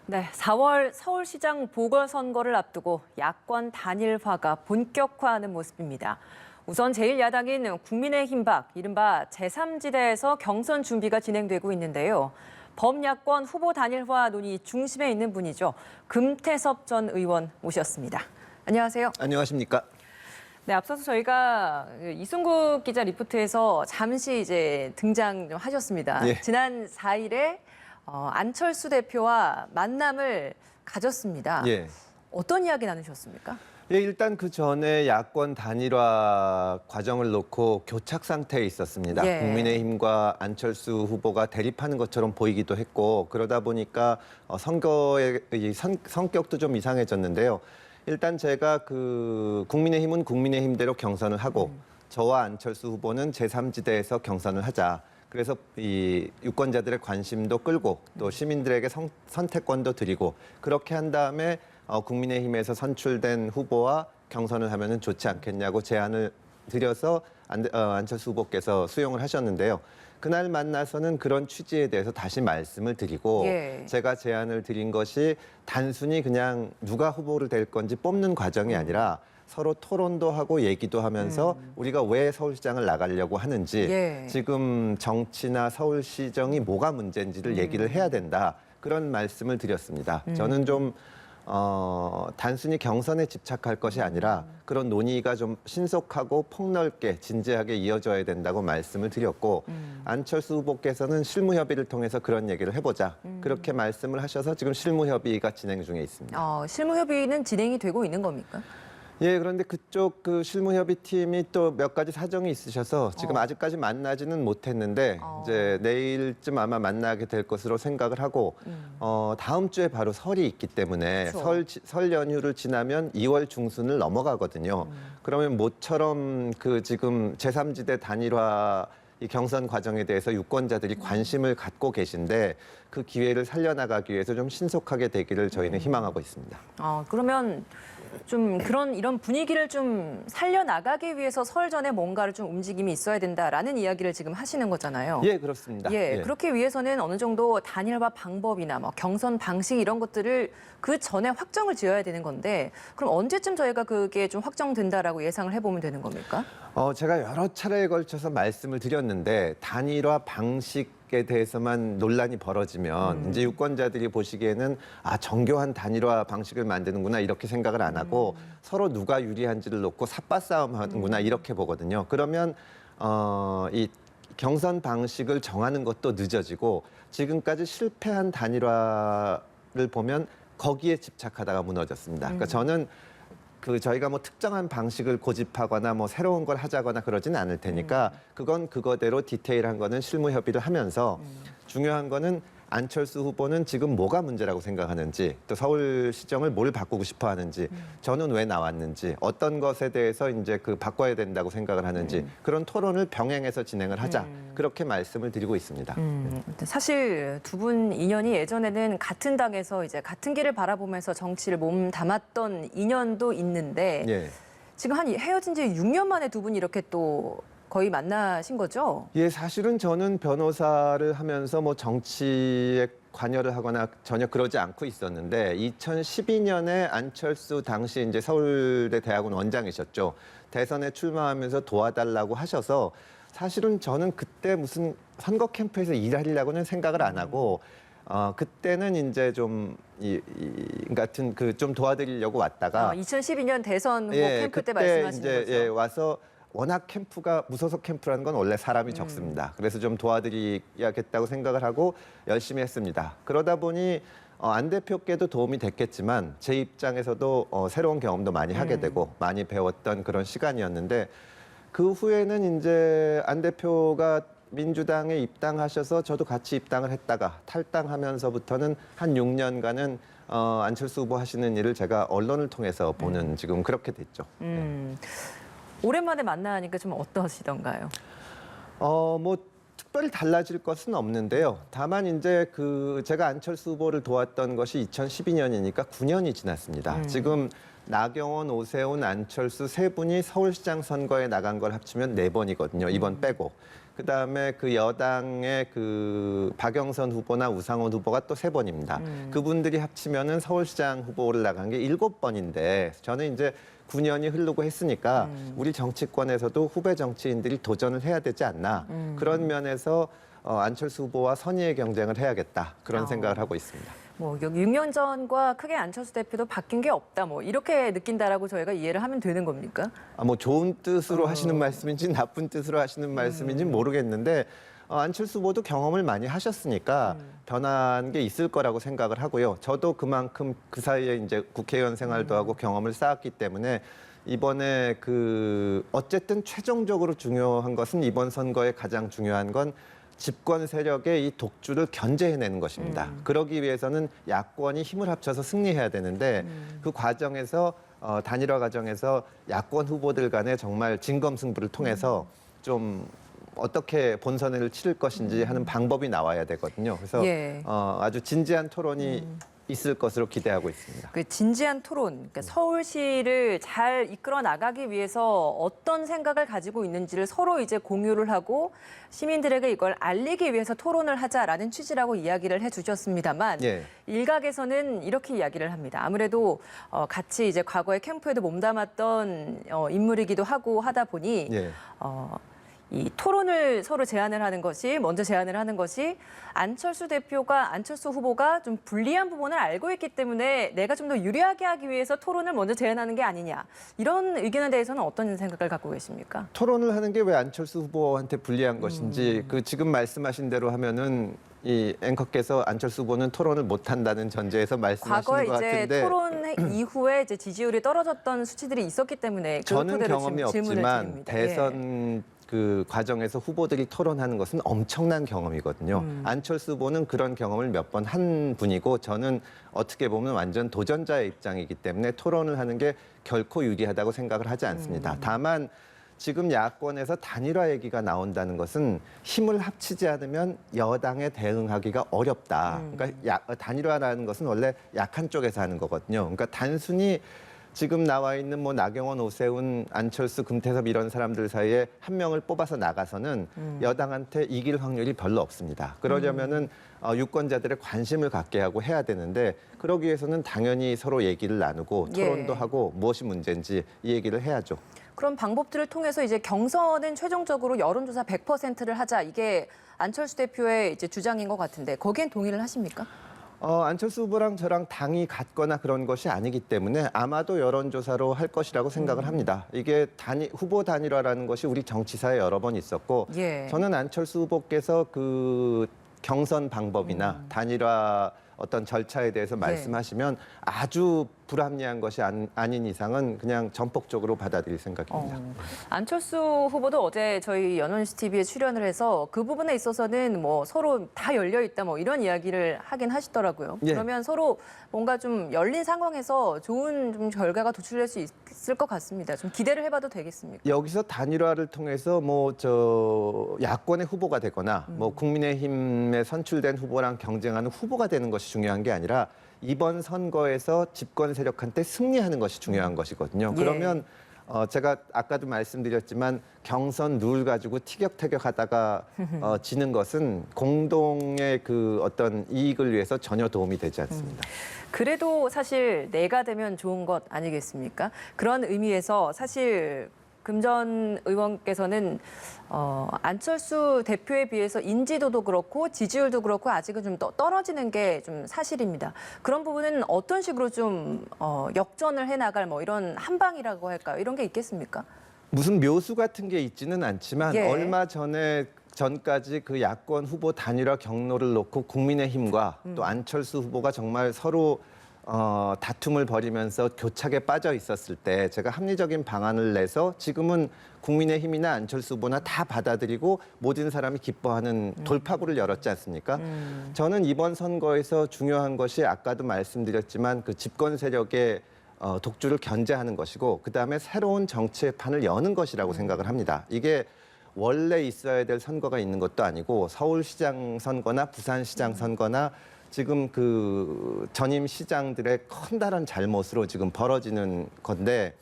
네, 4월 서울시장 보궐선거를 앞두고 야권 단일화가 본격화하는 모습입니다. 우선 제1야당인 국민의힘 밖 이른바 제3지대에서 경선 준비가 진행되고 있는데요. 범야권 후보 단일화 논의 중심에 있는 분이죠. 금태섭 전 의원 모셨습니다. 안녕하세요. 안녕하십니까? 네, 앞서서 저희가 이순국 기자 리포트에서 잠시 등장 좀 하셨습니다. 예. 지난 4일에 안철수 대표와 만남을 가졌습니다. 예. 어떤 이야기 나누셨습니까? 예, 일단 그 전에 야권 단일화 과정을 놓고 교착 상태에 있었습니다. 예. 국민의힘과 안철수 후보가 대립하는 것처럼 보이기도 했고 그러다 보니까 선거의 성격도 좀 이상해졌는데요. 일단 제가 그 국민의힘은 국민의힘대로 경선을 하고 저와 안철수 후보는 제3지대에서 경선을 하자. 그래서 이 유권자들의 관심도 끌고 또 시민들에게 선택권도 드리고 그렇게 한 다음에 국민의힘에서 선출된 후보와 경선을 하면은 좋지 않겠냐고 제안을 드려서 안철수 후보께서 수용을 하셨는데요. 그날 만나서는 그런 취지에 대해서 다시 말씀을 드리고 예. 제가 제안을 드린 것이 단순히 그냥 누가 후보를 될 건지 뽑는 과정이 아니라 서로 토론도 하고 얘기도 하면서 우리가 왜 서울시장을 나가려고 하는지 예. 지금 정치나 서울시정이 뭐가 문제인지를 얘기를 해야 된다. 그런 말씀을 드렸습니다. 저는 좀 단순히 경선에 집착할 것이 아니라 그런 논의가 좀 신속하고 폭넓게 진지하게 이어져야 된다고 말씀을 드렸고 안철수 후보께서는 실무협의를 통해서 그런 얘기를 해보자. 그렇게 말씀을 하셔서 지금 실무협의가 진행 중에 있습니다. 실무협의는 진행이 되고 있는 겁니까? 예, 그런데 그쪽 그 실무협의팀이 또 몇 가지 사정이 있으셔서 지금 아직까지 만나지는 못했는데 이제 내일쯤 아마 만나게 될 것으로 생각을 하고 다음 주에 바로 설이 있기 때문에 그렇죠. 설 연휴를 지나면 2월 중순을 넘어가거든요. 그러면 모처럼 그 지금 제3지대 단일화 이 경선 과정에 대해서 유권자들이 관심을 갖고 계신데 그 기회를 살려나가기 위해서 좀 신속하게 되기를 저희는 희망하고 있습니다. 그러면 좀 이런 분위기를 좀 살려나가기 위해서 설 전에 뭔가를 좀 움직임이 있어야 된다라는 이야기를 지금 하시는 거잖아요. 예, 그렇습니다. 예, 예. 그렇게 위해서는 어느 정도 단일화 방법이나 뭐 경선 방식 이런 것들을 그 전에 확정을 지어야 되는 건데 그럼 언제쯤 저희가 그게 좀 확정된다라고 예상을 해보면 되는 겁니까? 제가 여러 차례에 걸쳐서 말씀을 드렸는데 단일화 방식에 대해서만 논란이 벌어지면 이제 유권자들이 보시기에는 정교한 단일화 방식을 만드는구나 이렇게 생각을 안 하고 서로 누가 유리한지를 놓고 삿바싸움 하는구나 이렇게 보거든요. 그러면 이 경선 방식을 정하는 것도 늦어지고 지금까지 실패한 단일화를 보면 거기에 집착하다가 무너졌습니다. 그러니까 저는 저희가 뭐 특정한 방식을 고집하거나 뭐 새로운 걸 하자거나 그러지는 않을 테니까 그건 그거대로 디테일한 거는 실무 협의를 하면서 중요한 거는 안철수 후보는 지금 뭐가 문제라고 생각하는지 또 서울시정을 뭘 바꾸고 싶어 하는지 저는 왜 나왔는지 어떤 것에 대해서 이제 바꿔야 된다고 생각을 하는지 그런 토론을 병행해서 진행을 하자 그렇게 말씀을 드리고 있습니다. 사실 두 분 인연이 예전에는 같은 당에서 이제 같은 길을 바라보면서 정치를 몸담았던 인연도 있는데 예. 지금 헤어진 지 6년 만에 두 분이 이렇게 또 거의 만나신 거죠? 예, 사실은 저는 변호사를 하면서 뭐 정치에 관여를 하거나 전혀 그러지 않고 있었는데 2012년에 안철수 당시 이제 서울대 대학원 원장이셨죠. 대선에 출마하면서 도와달라고 하셔서 사실은 저는 그때 무슨 선거 캠프에서 일하려고는 생각을 안 하고 그때는 이제 좀 같은 좀 도와드리려고 왔다가 2012년 대선 후보 예, 캠프 때 그때 말씀하신 이제 거죠? 예, 와서 워낙 캠프가 무소속 캠프라는 건 원래 사람이 적습니다. 그래서 좀 도와드리야겠다고 생각을 하고 열심히 했습니다. 그러다 보니 안 대표께도 도움이 됐겠지만 제 입장에서도 새로운 경험도 많이 하게 되고 많이 배웠던 그런 시간이었는데 그 후에는 이제 안 대표가 민주당에 입당하셔서 저도 같이 입당을 했다가 탈당하면서부터는 한 6년간은 안철수 후보 하시는 일을 제가 언론을 통해서 보는 지금 그렇게 됐죠. 오랜만에 만나니까 좀 어떠시던가요? 뭐 특별히 달라질 것은 없는데요. 다만 이제 제가 안철수 후보를 도왔던 것이 2012년이니까 9년이 지났습니다. 지금 나경원, 오세훈, 안철수 세 분이 서울시장 선거에 나간 걸 합치면 4번이거든요. 이번 빼고. 그다음에 그 여당의 그 박영선 후보나 우상호 후보가 또 3번입니다. 그분들이 합치면은 서울시장 후보를 나간 게 7번인데 저는 이제 9년이 흐르고 했으니까 우리 정치권에서도 후배 정치인들이 도전을 해야 되지 않나. 그런 면에서 안철수 후보와 선의의 경쟁을 해야겠다. 그런 생각을 하고 있습니다. 뭐 6년 전과 크게 안철수 대표도 바뀐 게 없다. 뭐 이렇게 느낀다라고 저희가 이해를 하면 되는 겁니까? 뭐 좋은 뜻으로 하시는 말씀인지 나쁜 뜻으로 하시는 말씀인지 모르겠는데 안철수 후보도 경험을 많이 하셨으니까 변한 게 있을 거라고 생각을 하고요. 저도 그만큼 그 사이에 이제 국회의원 생활도 하고 경험을 쌓았기 때문에 이번에 그 어쨌든 최종적으로 중요한 것은 이번 선거에 가장 중요한 건 집권 세력의 이 독주를 견제해내는 것입니다. 그러기 위해서는 야권이 힘을 합쳐서 승리해야 되는데 그 과정에서 단일화 과정에서 야권 후보들 간에 정말 진검승부를 통해서 좀 어떻게 본선을 치를 것인지 하는 방법이 나와야 되거든요. 그래서 예. 아주 진지한 토론이 있을 것으로 기대하고 있습니다. 그 진지한 토론, 그러니까 서울시를 잘 이끌어 나가기 위해서 어떤 생각을 가지고 있는지를 서로 이제 공유를 하고 시민들에게 이걸 알리기 위해서 토론을 하자라는 취지라고 이야기를 해주셨습니다만 예. 일각에서는 이렇게 이야기를 합니다. 아무래도 같이 이제 과거에 캠프에도 몸담았던 인물이기도 하고 하다 보니 예. 이 토론을 서로 먼저 제안을 하는 것이 안철수 후보가 좀 불리한 부분을 알고 있기 때문에 내가 좀 더 유리하게 하기 위해서 토론을 먼저 제안하는 게 아니냐. 이런 의견에 대해서는 어떤 생각을 갖고 계십니까? 토론을 하는 게 왜 안철수 후보한테 불리한 것인지 그 지금 말씀하신 대로 하면은 이 앵커께서 안철수 후보는 토론을 못 한다는 전제에서 말씀하시는 과거에 것 이제 같은데 토론 이후에 이제 지지율이 떨어졌던 수치들이 있었기 때문에 그 저는 토대로 경험이 질문을 없지만 드립니다. 대선 그 과정에서 후보들이 토론하는 것은 엄청난 경험이거든요. 안철수 후보는 그런 경험을 몇 번 한 분이고 저는 어떻게 보면 완전 도전자의 입장이기 때문에 토론을 하는 게 결코 유리하다고 생각을 하지 않습니다. 다만 지금 야권에서 단일화 얘기가 나온다는 것은 힘을 합치지 않으면 여당에 대응하기가 어렵다. 그러니까 단일화라는 것은 원래 약한 쪽에서 하는 거거든요. 그러니까 단순히 지금 나와 있는 뭐 나경원, 오세훈, 안철수, 금태섭 이런 사람들 사이에 한 명을 뽑아서 나가서는 여당한테 이길 확률이 별로 없습니다. 그러려면은 유권자들의 관심을 갖게 하고 해야 되는데 그러기 위해서는 당연히 서로 얘기를 나누고 토론도 하고 무엇이 문제인지 이 얘기를 해야죠. 그런 방법들을 통해서 이제 경선은 최종적으로 여론조사 100%를 하자 이게 안철수 대표의 이제 주장인 것 같은데 거기엔 동의를 하십니까? 안철수 후보랑 저랑 당이 같거나 그런 것이 아니기 때문에 아마도 여론조사로 할 것이라고 생각을 합니다. 이게 후보 단일화라는 것이 우리 정치사에 여러 번 있었고 예. 저는 안철수 후보께서 그 경선 방법이나 단일화 어떤 절차에 대해서 말씀하시면 아주 불합리한 것이 아닌 이상은 그냥 전폭적으로 받아들일 생각입니다. 안철수 후보도 어제 저희 연원시 TV에 출연을 해서 그 부분에 있어서는 뭐 서로 다 열려 있다 뭐 이런 이야기를 하긴 하시더라고요. 예. 그러면 서로 뭔가 좀 열린 상황에서 좋은 좀 결과가 도출될 수 있을 것 같습니다. 좀 기대를 해봐도 되겠습니까? 여기서 단일화를 통해서 야권의 후보가 되거나 뭐 국민의힘에 선출된 후보랑 경쟁하는 후보가 되는 것이 중요한 게 아니라 이번 선거에서 집권 세력한테 승리하는 것이 중요한 것이거든요. 예. 그러면 제가 아까도 말씀드렸지만 경선 룰 가지고 티격태격하다가 지는 것은 공동의 그 어떤 이익을 위해서 전혀 도움이 되지 않습니다. 그래도 사실 내가 되면 좋은 것 아니겠습니까? 그런 의미에서 사실 금 전 의원께서는 안철수 대표에 비해서 인지도도 그렇고 지지율도 그렇고 아직은 좀 떨어지는 게 좀 사실입니다. 그런 부분은 어떤 식으로 좀 역전을 해나갈 뭐 이런 한방이라고 할까요? 이런 게 있겠습니까? 무슨 묘수 같은 게 있지는 않지만 예. 얼마 전까지 그 야권 후보 단일화 경로를 놓고 국민의힘과 또 안철수 후보가 정말 서로 다툼을 벌이면서 교착에 빠져 있었을 때 제가 합리적인 방안을 내서 지금은 국민의힘이나 안철수 후보나 다 받아들이고 모든 사람이 기뻐하는 돌파구를 열었지 않습니까? 저는 이번 선거에서 중요한 것이 아까도 말씀드렸지만 그 집권 세력의 독주를 견제하는 것이고 그다음에 새로운 정치의 판을 여는 것이라고 생각을 합니다. 이게 원래 있어야 될 선거가 있는 것도 아니고 서울시장 선거나 부산시장 선거나 지금 그 전임 시장들의 커다란 잘못으로 지금 벌어지는 건데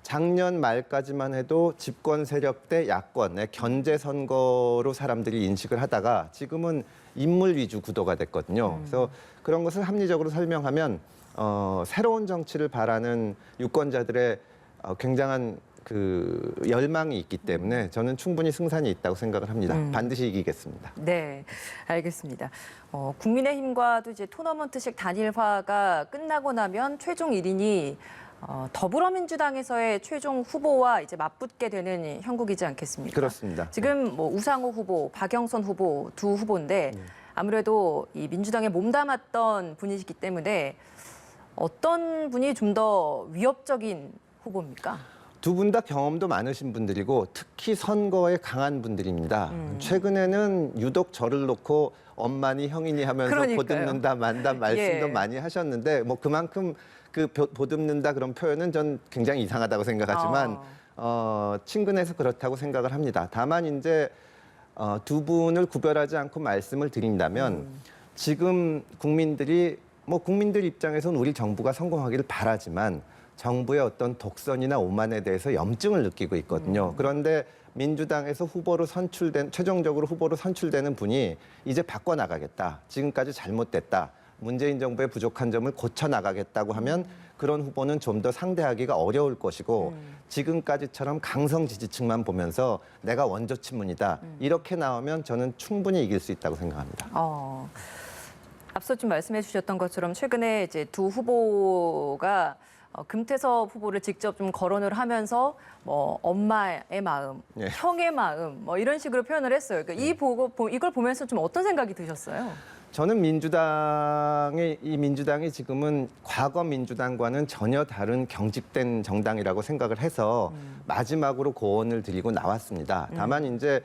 작년 말까지만 해도 집권 세력 대 야권의 견제 선거로 사람들이 인식을 하다가 지금은 인물 위주 구도가 됐거든요. 그래서 그런 것을 합리적으로 설명하면 새로운 정치를 바라는 유권자들의 굉장한 그 열망이 있기 때문에 저는 충분히 승산이 있다고 생각을 합니다. 반드시 이기겠습니다. 네, 알겠습니다. 국민의힘과도 이제 토너먼트식 단일화가 끝나고 나면 최종 1인이 더불어민주당에서의 최종 후보와 이제 맞붙게 되는 형국이지 않겠습니까? 그렇습니다. 지금 뭐 우상호 후보, 박영선 후보 두 후보인데 아무래도 이 민주당에 몸담았던 분이시기 때문에 어떤 분이 좀 더 위협적인 후보입니까? 두 분 다 경험도 많으신 분들이고 특히 선거에 강한 분들입니다. 최근에는 유독 저를 놓고 엄마니 형이니 하면서 그러니까요. 보듬는다 만다 말씀도 예. 많이 하셨는데 뭐 그만큼 그 보듬는다 그런 표현은 전 굉장히 이상하다고 생각하지만 친근해서 그렇다고 생각을 합니다. 다만 이제 두 분을 구별하지 않고 말씀을 드린다면 지금 국민들이 뭐 국민들 입장에서는 우리 정부가 성공하기를 바라지만 정부의 어떤 독선이나 오만에 대해서 염증을 느끼고 있거든요. 그런데 민주당에서 최종적으로 후보로 선출되는 분이 이제 바꿔나가겠다. 지금까지 잘못됐다. 문재인 정부의 부족한 점을 고쳐나가겠다고 하면 그런 후보는 좀 더 상대하기가 어려울 것이고 지금까지처럼 강성 지지층만 보면서 내가 원조 친문이다. 이렇게 나오면 저는 충분히 이길 수 있다고 생각합니다. 앞서 좀 말씀해 주셨던 것처럼 최근에 이제 두 후보가 금태섭 후보를 직접 좀 거론을 하면서 뭐 엄마의 마음, 예. 형의 마음 뭐 이런 식으로 표현을 했어요. 그러니까 이걸 보면서 좀 어떤 생각이 드셨어요? 저는 민주당이 지금은 과거 민주당과는 전혀 다른 경직된 정당이라고 생각을 해서 마지막으로 고언을 드리고 나왔습니다. 다만 이제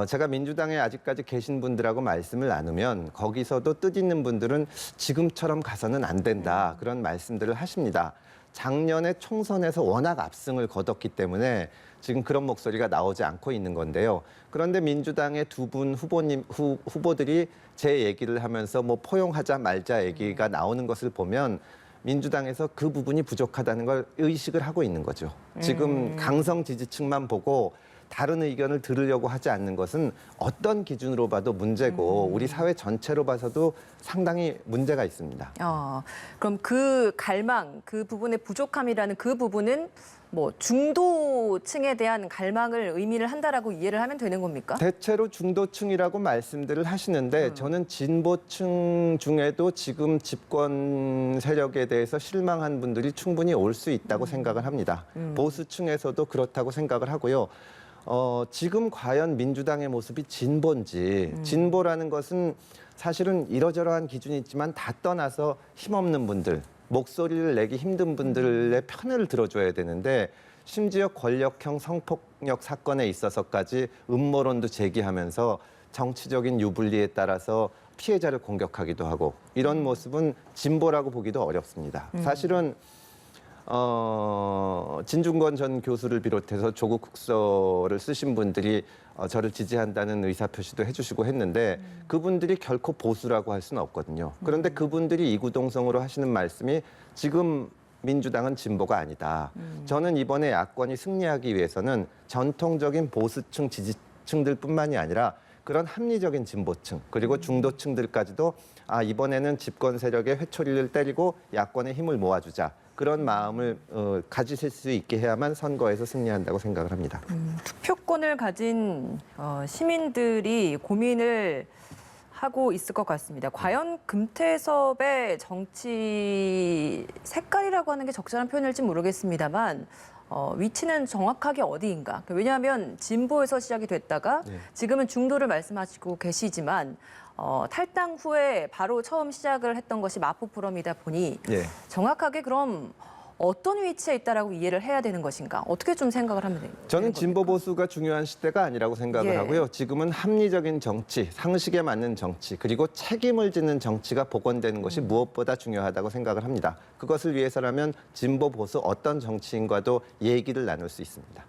제가 민주당에 아직까지 계신 분들하고 말씀을 나누면 거기서도 뜻있는 분들은 지금처럼 가서는 안 된다 그런 말씀들을 하십니다. 작년에 총선에서 워낙 압승을 거뒀기 때문에 지금 그런 목소리가 나오지 않고 있는 건데요. 그런데 민주당의 두 분 후보들이 제 얘기를 하면서 뭐 포용하자 말자 얘기가 나오는 것을 보면 민주당에서 그 부분이 부족하다는 걸 의식을 하고 있는 거죠. 지금 강성 지지층만 보고 다른 의견을 들으려고 하지 않는 것은 어떤 기준으로 봐도 문제고 우리 사회 전체로 봐서도 상당히 문제가 있습니다. 그럼 그 갈망, 그 부분의 부족함이라는 그 부분은 뭐 중도층에 대한 갈망을 의미를 한다라고 이해를 하면 되는 겁니까? 대체로 중도층이라고 말씀들을 하시는데 저는 진보층 중에도 지금 집권 세력에 대해서 실망한 분들이 충분히 올 수 있다고 생각을 합니다. 보수층에서도 그렇다고 생각을 하고요. 지금 과연 민주당의 모습이 진보인지 진보라는 것은 사실은 이러저러한 기준이 있지만 다 떠나서 힘없는 분들, 목소리를 내기 힘든 분들의 편을 들어줘야 되는데 심지어 권력형 성폭력 사건에 있어서까지 음모론도 제기하면서 정치적인 유불리에 따라서 피해자를 공격하기도 하고 이런 모습은 진보라고 보기도 어렵습니다. 사실은 진중권 전 교수를 비롯해서 조국 국서를 쓰신 분들이 저를 지지한다는 의사표시도 해주시고 했는데 그분들이 결코 보수라고 할 수는 없거든요. 그런데 그분들이 이구동성으로 하시는 말씀이 지금 민주당은 진보가 아니다. 저는 이번에 야권이 승리하기 위해서는 전통적인 보수층 지지층들뿐만이 아니라 그런 합리적인 진보층 그리고 중도층들까지도 이번에는 집권 세력의 회초리를 때리고 야권의 힘을 모아주자. 그런 마음을 가지실 수 있게 해야만 선거에서 승리한다고 생각을 합니다. 투표권을 가진 시민들이 고민을 하고 있을 것 같습니다. 과연 금태섭의 정치 색깔이라고 하는 게 적절한 표현일지 모르겠습니다만 위치는 정확하게 어디인가. 왜냐하면 진보에서 시작이 됐다가 지금은 중도를 말씀하시고 계시지만 탈당 후에 바로 처음 시작을 했던 것이 마포포럼이다 보니 정확하게 그럼 어떤 위치에 있다라고 이해를 해야 되는 것인가? 어떻게 좀 생각을 하면 됩니까? 저는 진보 보수가 중요한 시대가 아니라고 생각을 하고요. 지금은 합리적인 정치, 상식에 맞는 정치, 그리고 책임을 지는 정치가 복원되는 것이 무엇보다 중요하다고 생각을 합니다. 그것을 위해서라면 진보 보수 어떤 정치인과도 얘기를 나눌 수 있습니다.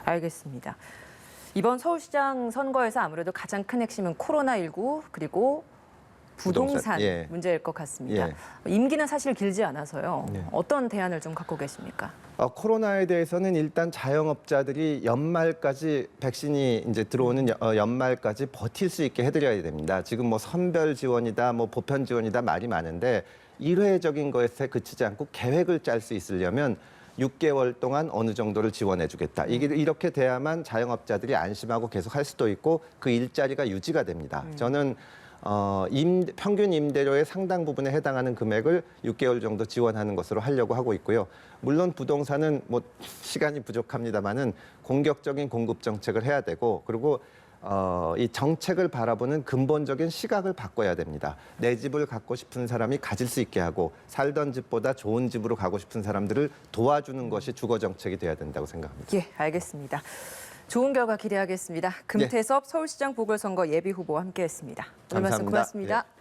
알겠습니다. 이번 서울시장 선거에서 아무래도 가장 큰 핵심은 코로나19 그리고 부동산 예. 문제일 것 같습니다. 예. 임기는 사실 길지 않아서요. 네. 어떤 대안을 좀 갖고 계십니까? 코로나에 대해서는 일단 자영업자들이 연말까지 백신이 이제 들어오는 연말까지 버틸 수 있게 해드려야 됩니다. 지금 뭐 선별 지원이다, 뭐 보편 지원이다 말이 많은데 일회적인 것에 그치지 않고 계획을 짤 수 있으려면 6개월 동안 어느 정도를 지원해주겠다. 이게 이렇게 돼야만 자영업자들이 안심하고 계속 할 수도 있고 그 일자리가 유지가 됩니다. 저는 평균 임대료의 상당 부분에 해당하는 금액을 6개월 정도 지원하는 것으로 하려고 하고 있고요. 물론 부동산은 뭐 시간이 부족합니다만은 공격적인 공급 정책을 해야 되고 그리고 이 정책을 바라보는 근본적인 시각을 바꿔야 됩니다. 내 집을 갖고 싶은 사람이 가질 수 있게 하고 살던 집보다 좋은 집으로 가고 싶은 사람들을 도와주는 것이 주거 정책이 돼야 된다고 생각합니다. 예, 알겠습니다. 좋은 결과 기대하겠습니다. 금태섭 서울시장 보궐선거 예비후보와 함께했습니다. 오늘 말씀 감사합니다. 고맙습니다. 예.